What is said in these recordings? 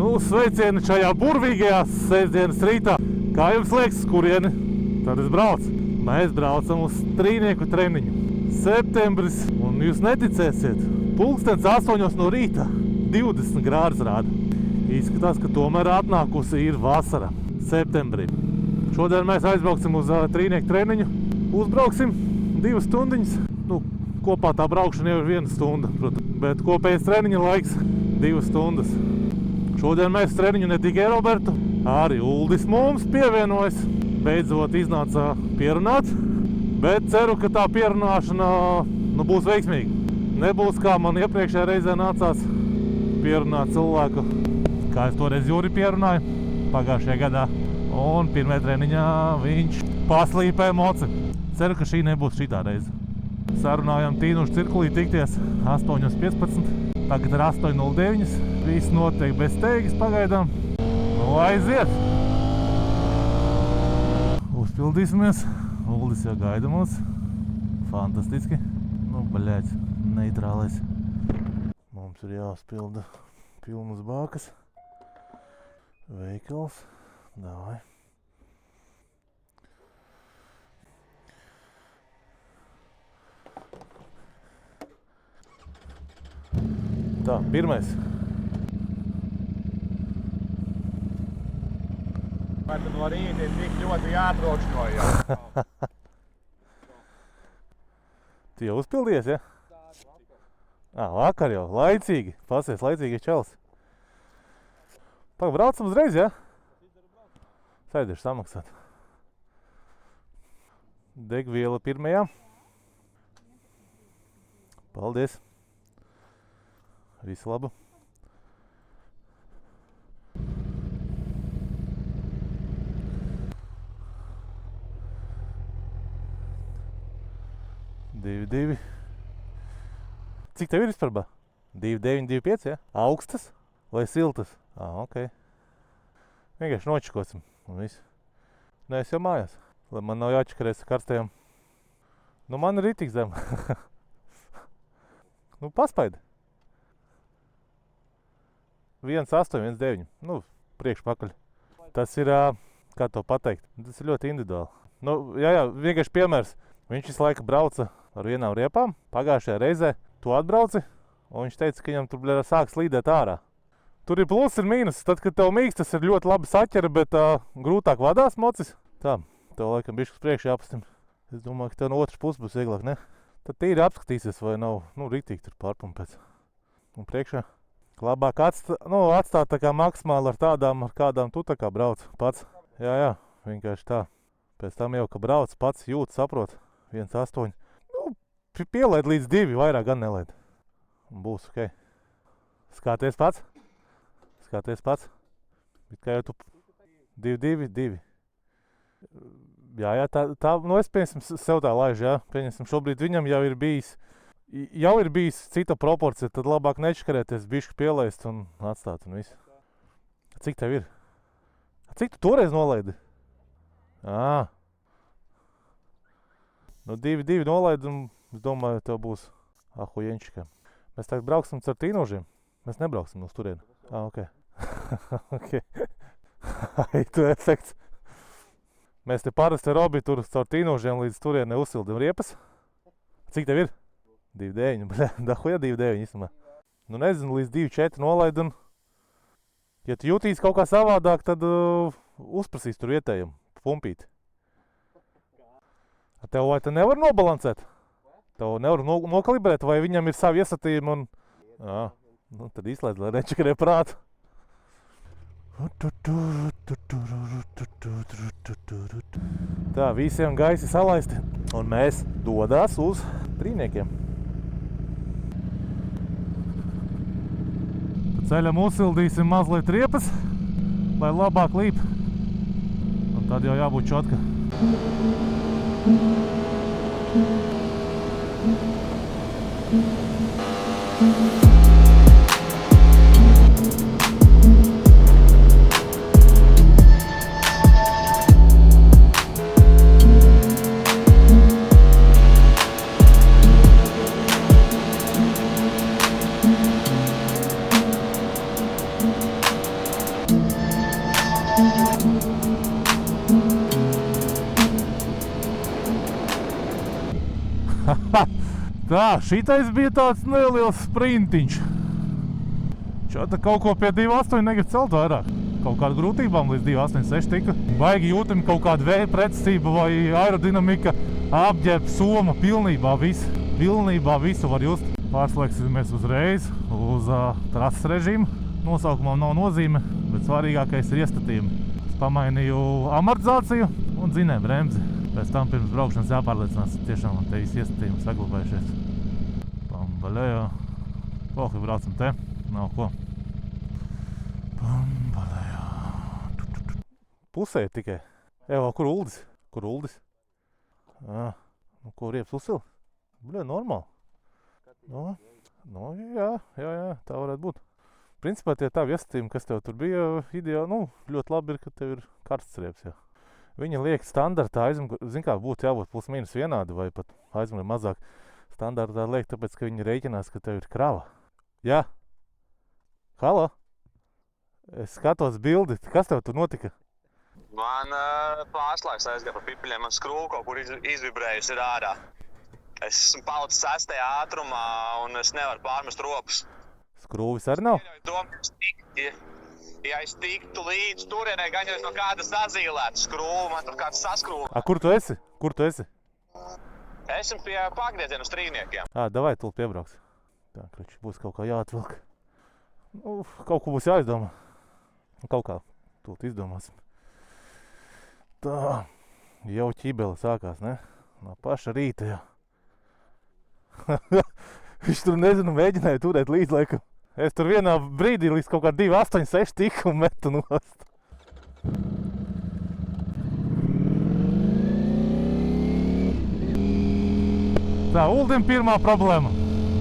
Nu, sveicieni šajā burvīgajā sestdienas rītā. Kā jums liekas, kurieni? Tad es braucu. Mēs braucam uz trīnieku treniņu. Septembris, un jūs neticēsiet, 8:00 no rīta 20 grādus rāda. Izskatās, ka tomēr atnākusi ir vasara, septembrī. Šodien mēs aizbrauksim uz trīnieku treniņu. Uzbrauksim 2 stundiņas. Nu, kopā tā braukšana jau ir 1 stunda, protams. Bet kopējais treniņa laiks 2 stundas. Šodien mēs treniņu ne tikai Robertu, arī Uldis mums pievienojas. Beidzot iznāca pierunāts, bet ceru, ka tā pierunāšana būs veiksmīga. Nebūs kā man iepriekšējā reizē nācās pierunāt cilvēku, kā es toreiz Juri pierunāju pagājušajā gadā. Un pirmajā treniņā viņš paslīpēja moci. Ceru, ka šī nebūs šitā reize. Sarunājām Tīnušu cirkulī tikties 8:15. Tagad ir 8:09. Viss notiek bez steigas pagaidām. Nu, aiziet! Uzpildīsimies. Uldis jau gaida mūs. Fantastiski. Nu, baļēts, neitrālais. Mums ir jāuzpilda pilnas bākas. Veikals. Davai. Tā, pirmais. Vai tad no rīta ir tik ļoti jāatročinoja? Tu jau uzpildies, ja? Vakar jau, laicīgi. Pasies, laicīgi čels. Braucam uzreiz, ja? Sēdieši samaksāt. Degviela pirmajā. Paldies. Visu labu. Divi. Cik tev ir vispār? 2,9, 2,5, ja? Augstas vai siltas? Ok. Vienkārši nočakosim un viss. Nē, es jau mājās, lai man nav jāčakarēs ar karstajām. Nu, man ir ritīgs zem. Nu, paspaidi. 1,8, 1,9. Nu, priekšpakaļ. Tas ir, kā to pateikt, tas ir ļoti individuāli. Nu, jā, vienkārši piemērs. Viņš visu laiku brauca ar vienām riepām. Pagājušajā reizē tu atbrauci, un viņš teica, ka viņam tur sāk slīdēt ārā. Tur ir plus un mīnus. Tad, kad tev mīksts, tas ir ļoti labi saķera, bet grūtāk vadās mocis. Tā, tev laikam bišķi uz priekšu jāpastim. Es domāju, ka tev no otras puses būs vieglāk, ne? Tad tīri apskatīsies, vai nav, rītīgi tur pārpumpēts. Un priekšā. Labāk atstāt tā kā maksimāli ar tādām, ar kādām tu tā kā brauc pats. Jā, vienkārši tā. Pēc tam jau, ka brauc pats jūt, saprot. 1,8. Nu, pielaid līdz 2, vairāk gan nelaid. Un būs ok. Skaties pats. Bet kā jau tu 2,2. Jā, tā, nu es pieņemsim sev tā laižu, jā. Pieņemsim, šobrīd viņam jau ir bijis cita proporcija, tad labāk nečakarēties, bišķi pielaist un atstāt un viss. Cik tev ir? Cik tu toreiz nolaidi? Nu 2,2 nolaidi un es domāju, tev būs ahujenčikā. Mēs tagad brauksim ar Tīnožiem. Mēs nebrauksim uz turieni. Ok. Ok. Tu efekts. Mēs te parasti Robi tur caur Tīnožiem līdz turieni uzsildim riepas. Cik tev ir? 2,9. Dahuja 2,9 īstenībā. Nu nezinu, līdz 2,4 nolaid un ja tu jūtīs kaut kā savādāk, tad uzprasīs tur vietējam pumpīt. Tev vai te nevar nobalansēt? Tev nevar nokalibrēt, vai viņam ir savi iesatījumi un... Nu tad izslēdz, lai nečakarē prātu. Tā, visiem gaisi salaisti. Un mēs dodās uz trīniekiem. Ceļam uzsildīsim mazliet riepas, lai labāk līp. Un tad jau jābūt čotka. Tā, šitais bija tāds neliels sprintiņš. Šāda kaut ko pie 2.8 negrib celt vairāk. Kaut kādu grūtībām līdz 2.86 tika. Baigi jūtami kaut kāda vēja pretestība vai aerodinamika. Apģērb soma pilnībā visu. Pilnībā visu var just. Pārslēgsimies uzreiz uz trases režīmu. Nosaukumam nav nozīme, bet svarīgākais ir iestatījumi. Es pamainīju amortizāciju un dzinēju bremzi. Pēc tam pirms braukšanas jāpārliecinās, tiešām te visi iestatījumi saglabājušies. Pambaļējā. Pohi, braucam te. Nav ko. Pambaļējā. Pusē tikai. Evo, kur Uldis? Kur Uldis? Ko rieps uzsil? Bļē, normāli. Jā, tā varētu būt. Principā tie tavi iestatījumi, kas tev tur bija, ideāli, ļoti labi ir, ka tev ir karsts rieps, jā. Viņa liek standartā aizmugurē, zin kā, būtu jābūt plus mīnus vienādi vai pat aizmugurē mazāk. Standartā liek, tāpēc, ka viņi rēķinās, ka tev ir krava. Jā? Halo? Es skatos bildi, kas tev tur notika? Man pārslēgs aizgāja pa pipiļiem, man skrūva kaut kur izvibrējusi ir ārā. Es esmu palicis 6. ātrumā un es nevaru pārmest ropus. Skrūvis arī nav? Ja es tiktu līdz turienei, gan jau no kāda sazīlēta skrūva, man tur kāds saskrūva. Kur tu esi? Kur tu esi? Esmu pie pārgriezienu strīniekiem. Davai, tūlīt piebrauks. Tā, kruči, būs kaut kā jāatvilk. Kaut ko būs jāizdomā. Kaut kā tūlīt izdomāsim. Tā, jau ķibele sākās, ne? No paša rīta jau. Viņš tur, nezinu, mēģināja turēt līdz laikam. Es tur vienā brīdī līdz kaut kā 2.86 tiku un metu nost. Tā, Uldim pirmā problēma.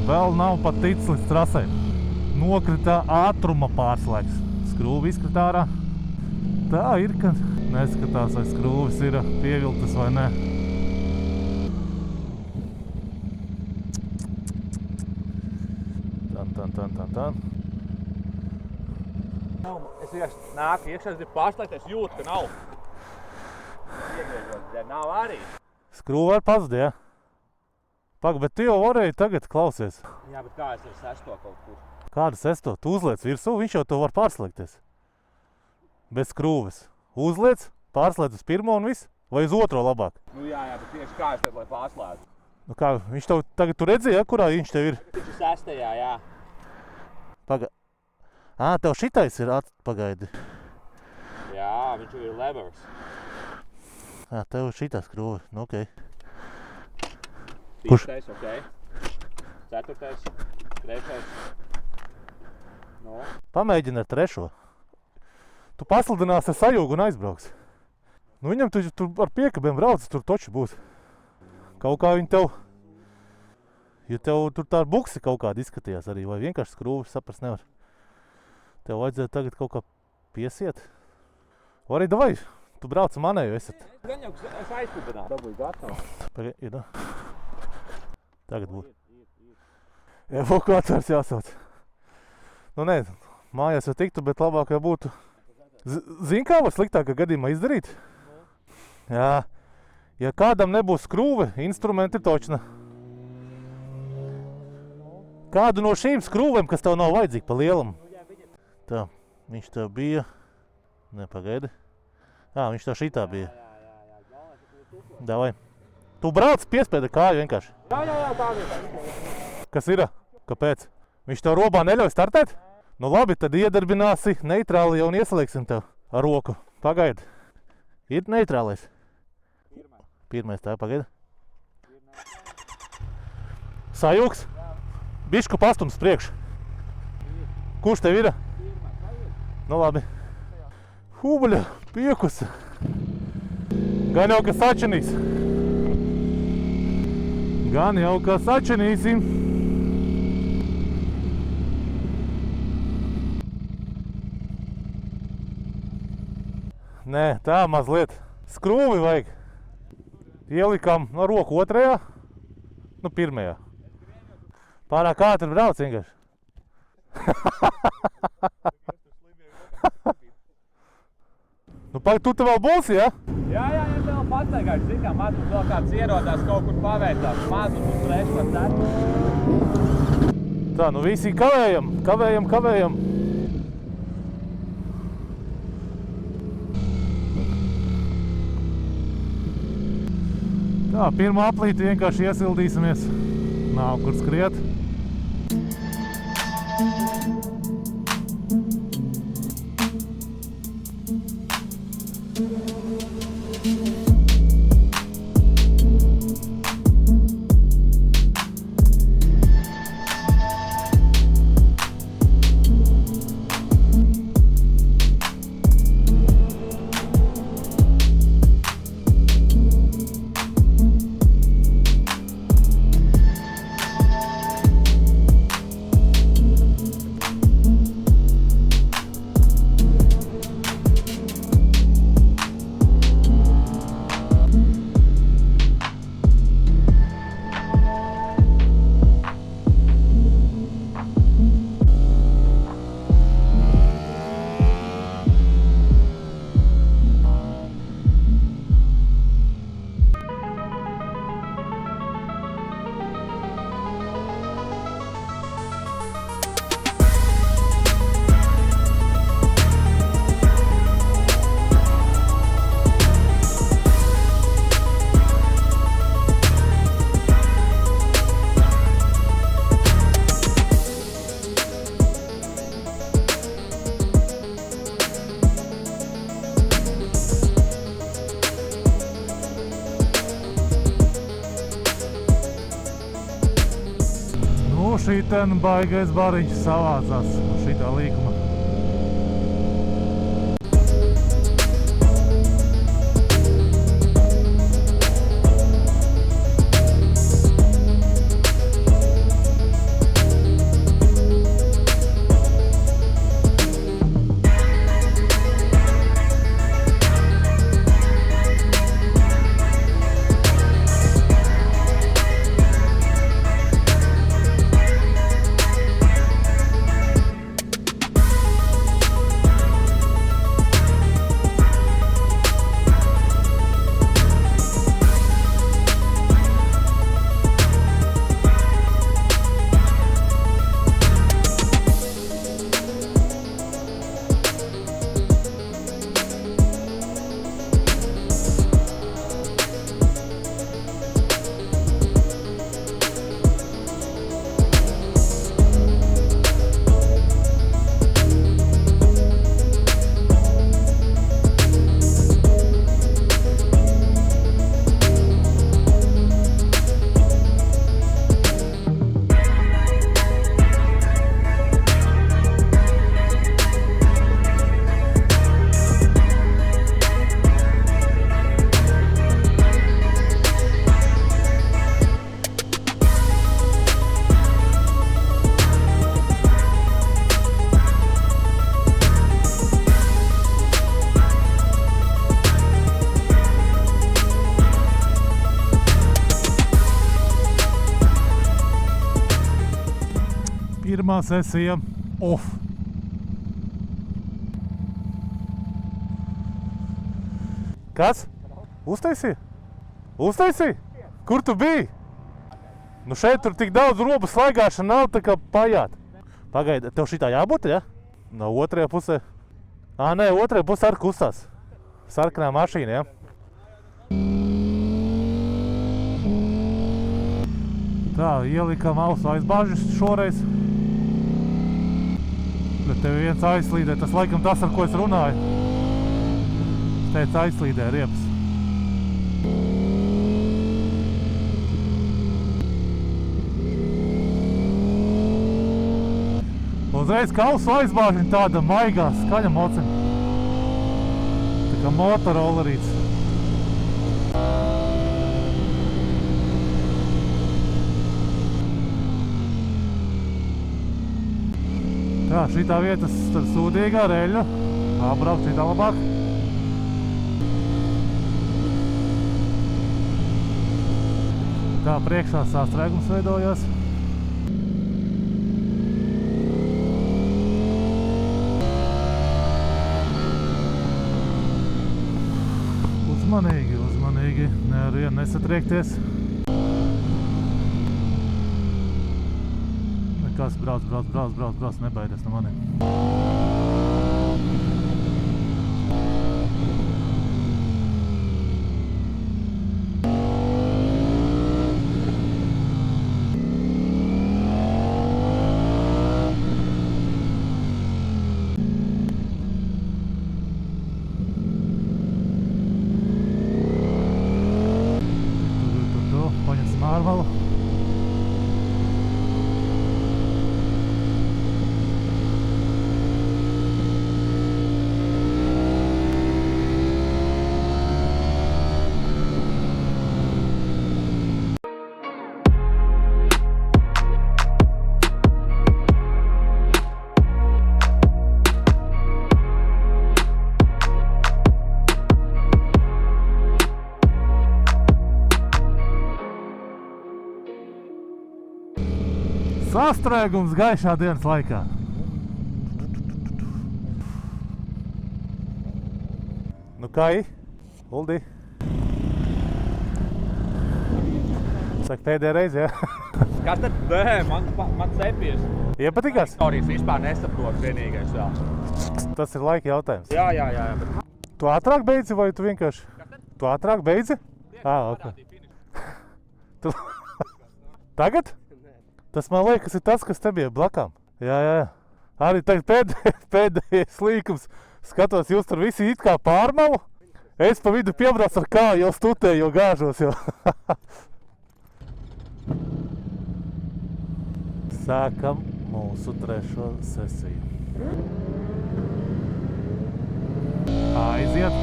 Vēl nav pat ticis līdz trasei. Nokrita ātruma pārslēgs. Skrūvi izkrita ārā. Tā ir, ka neskatās, vai skrūvis ir pievilktas vai ne. Tā. Es vienkārši nāku iekšā, es gribu pārslēgties, jūtu, ka nav. Iegriežot, ja nav arī. Skrūva ar pazudi, jā? Bet tu jau varēji tagad klausies. Jā, bet kā es ar sesto kaut kur? Kādu sesto? Tu uzliec virsū, viņš jau to var pārslēgties. Bez skrūves. Uzliec, pārslēdz uz pirmo un viss? Vai uz otro labāk? Jā, bet tieši kā es tad, lai pārslēdzu? Kā, viņš tev tagad tu redzēja, kurā viņš tev ir? Viņš ir 6. jā. Tev šitais ir pagaidi. Jā, viņš ir levers. Tev šitā skrūve, okei. 5. okei. 4. 3. Pamēģini ar 3. Tu paslidinās ar sajūgu un aizbrauks. Viņam tu ar piekabiem brauc, tur toči būs. Kaut kā viņi tev, ja tev tur tā buksi kaut kāda izskatījās arī, vai vienkārši skrūvis saprast nevar. Tev vajadzētu tagad kaut kā piesiet. Vai arī davai, tu brauc manēju esat. Gan jau es aizkubināt. Dabūju gatavu. Tagad būs. Evakuators jāsauc. Mājās jau tiktu, bet labāk jau būtu. Zini, kā var sliktākā gadījumā izdarīt? Jā. Ja kādam nebūs skrūve, instrumenti ir točna. Kādu no šīm skrūvēm, kas tev nav vajadzīgi pa lielam? Tā, viņš tev bija... Nepagaidi. Viņš tev šitā bija. Davai. Tu brauc piespēda kāju vienkārši. Jā, tā ir. Kas ir? Kāpēc? Viņš tev robā neļauj startēt? Labi, tad iedarbināsi neitrāli jau un ieslēgsim tev ar roku. Pagaidi. Ir neitrālais. Pirmais tā, pagaidi. Sajūgs? Bišku pastums priekš. Kurš tev ir? Labi. Hubuļa, piekusi. Gan jau, ka sačinīs. Gan jau, ka sačinīsim. Nē, tā mazliet. Skrūvi vajag. Ielikām no roku otrajā, pirmajā. Pārāk ātri brauc vienkārši. Tu te vēl būsi, ja? Jā, es vēl pastaigājuši, zin kā mazums vēl kāds ierodās kaut kur pavētās. Mazums uzreiz par tētu. Tā, nu visi kavējam. Tā, pirmā aplīti vienkārši iesildīsimies. Nav kur skriet. Šī ten baigais bariņš savācās no šitā līkuma. Pirmā sesija off. Kas? Uztaisīji? Uztaisīji? Kur tu biji? Nu šeit tur tik daudz robu slaigāšana nav, tā kā pajāt. Pagaidi, tev šitā jābūt, ja? No otrajā pusē. Nē, otrajā pusē arī kustās. Sarkanā mašīna, ja? Tā, ielikām ausu aizbāžus šoreiz. Bet tev viens aizslīdē, tas laikam tas, ar ko es runāju. Es teicu, aizslīdē riepas. Uzreiz kā ausu aizbāžina tāda maigā skaļa mocena. Tā kā motorollerīts. Tā, šitā vieta sūdīgā reļļa. Apbraukt šitā labāk. Tā, priekšā sastrēgums veidojās. Uzmanīgi. nevar vienu nesatriekties. Nekas, brauc, nebaidies no maniem. Paņem smārmalu. Sastrēgums gaišā dienas laikā. Nu kā i? Uldi? Saka pēdējā reize, jā? Kas tad? Nē, man cepies. Iepatikās? Teorijas vispār nesaprotu vienīgais vēl. Tas ir laika jautājums. Jā. Tu ātrāk beidzi vai tu vienkārši? Tu ātrāk beidzi? Ok. Tu... Tagad? Tas man liekas ir tas, kas te bija blakām. Jā. Arī tagad pēdējais līkums. Skatos, jūs tur visi it kā pārmalu. Es pa vidu piebraucu ar kāju, jau stutēju, jau gāžos jau. Sākam mūsu trešo sesiju. Aiziet!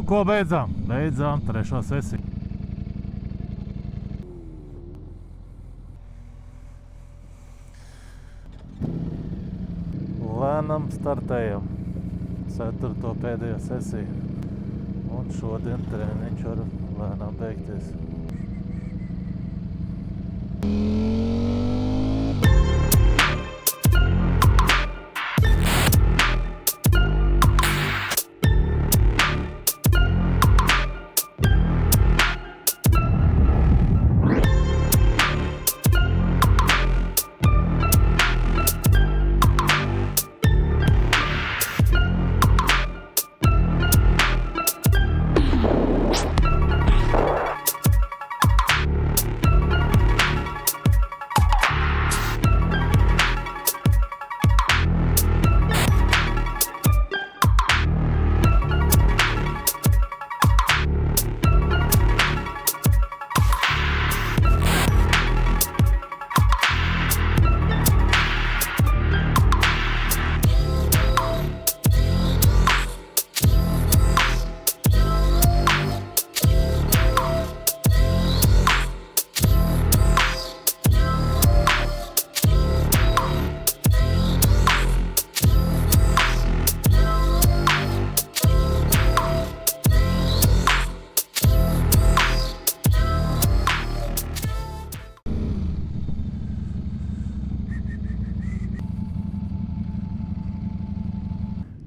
Ko beidzām? Beidzām trešo sesiju. Lēnam startējam 4. pēdējo sesiju. Un šodien treniņš var lēnām beigties.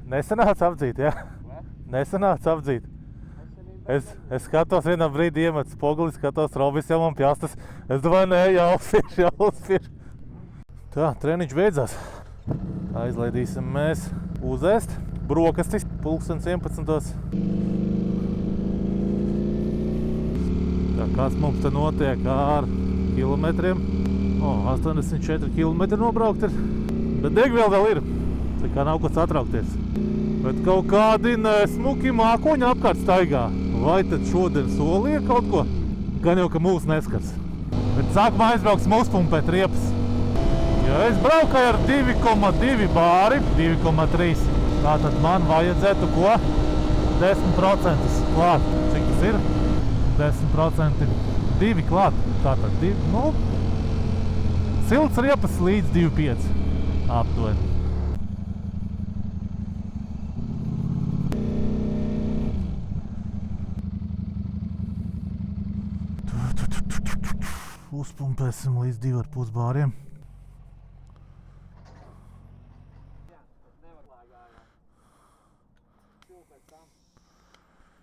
Nesanāca apdzīt, jā? Nesanāca apdzīt. Es skatos vienā brīdī iemet spoguli, skatos Robis jau man pjastas. Es domāju, nē, jāuzspiež. Tā, treniņš beidzās. Aizlaidīsim mēs uzēst brokastis 11:11. Tā, kas mums te notiek ar kilometriem? 84 kilometri nobraukt ir. Bet degviela vēl ir. Tā kā nav ko satraukties. Bet kaut kādi smuki mākoņi apkārt staigā. Vai tad šodien solīja kaut ko? Gan jau, ka mūs neskars. Bet sākumā aizbrauksim uzpumpēt riepas. Ja es braukāju ar 2,2 bāri, 2,3. Tātad man vajadzētu ko? 10% klāt. Cik tas ir? 10%. 2 klāt. Tātad 2, nu... Silts riepas līdz 2,5. Aptuveni. Uzpumpēsim līdz 2,5 bāriem.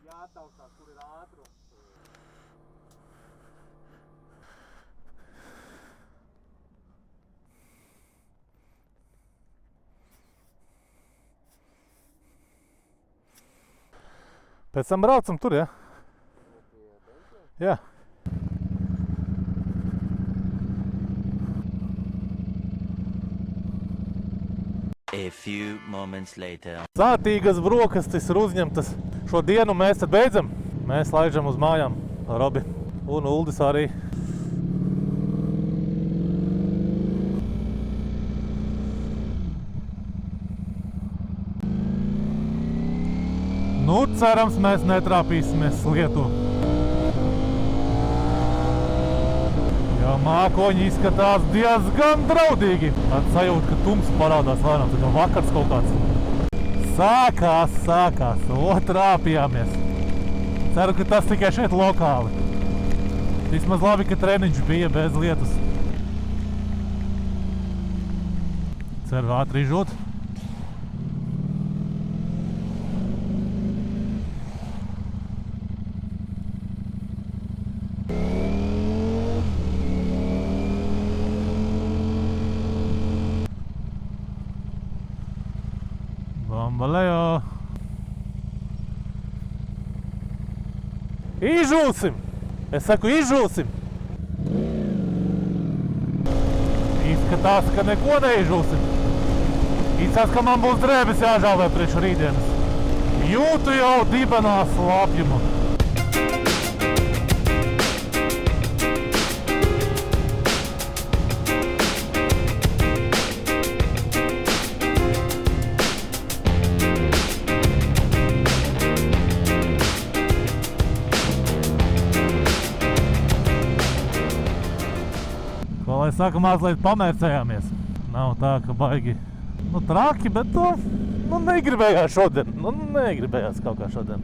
Jātaustās, kur ir ātrums. Pēc tam braucam tur, ja? Jā. A few moments later. Sātīgas brokastis ir uzņemtas. Šo dienu mēs tad beidzam. Mēs laižam uz mājām. Robi un Uldis arī. Nu, cerams, mēs netrāpīsimies slietu. Jo mākoņi izskatās diezgan draudīgi. Tāds sajūta, ka tums parādās vairāk, tad jau vakars kaut kāds. Sākās, trāpījāmies. Ceru, ka tas tikai šeit lokāli. Vismaz labi, ka treniņš bija bez lietus. Ceru ātri izžūt. Bambaleo! Izžūsim! Es saku, izžūsim! Izskatās, ka neko neizžūsim. Izskatās, ka man būs drēbes jāžāvē priekš rītdienas. Jūtu jau dibenā slāpjumu. Lai saka, mazliet pamērcējāmies. Nav tā, ka baigi, traki, bet negribējās šodien. Negribējās kaut kā šodien.